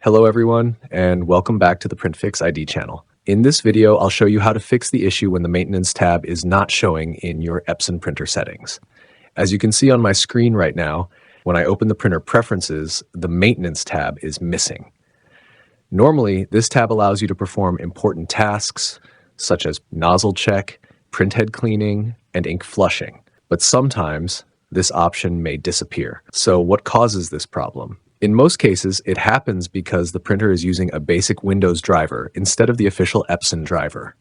Hello everyone, and welcome back to the PrintFix ID channel. In this video, I'll show you how to fix the issue when the maintenance tab is not showing in your Epson printer settings. As you can see on my screen right now, when I open the printer preferences, the maintenance tab is missing. Normally, this tab allows you to perform important tasks such as nozzle check, printhead cleaning, and ink flushing. But sometimes this option may disappear. So what causes this problem? In most cases, it happens because the printer is using a basic Windows driver instead of the official Epson driver.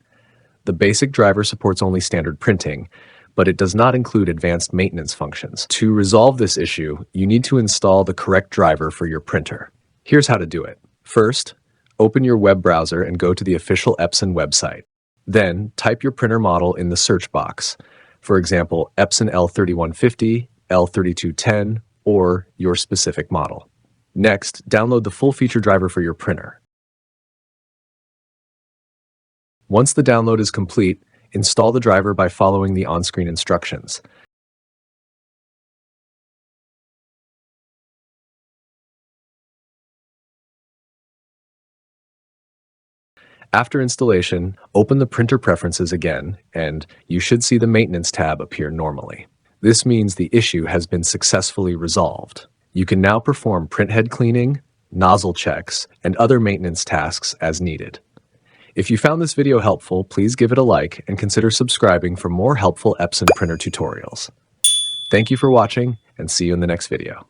The basic driver supports only standard printing, but it does not include advanced maintenance functions. To resolve this issue, you need to install the correct driver for your printer. Here's how to do it. First, open your web browser and go to the official Epson website. Then, type your printer model in the search box. For example, Epson L3150, L3210, or your specific model. Next, download the full feature driver for your printer. Once the download is complete, install the driver by following the on-screen instructions. After installation, open the printer preferences again, and you should see the maintenance tab appear normally. This means the issue has been successfully resolved. You can now perform printhead cleaning, nozzle checks, and other maintenance tasks as needed. If you found this video helpful, please give it a like and consider subscribing for more helpful Epson printer tutorials. Thank you for watching, and see you in the next video.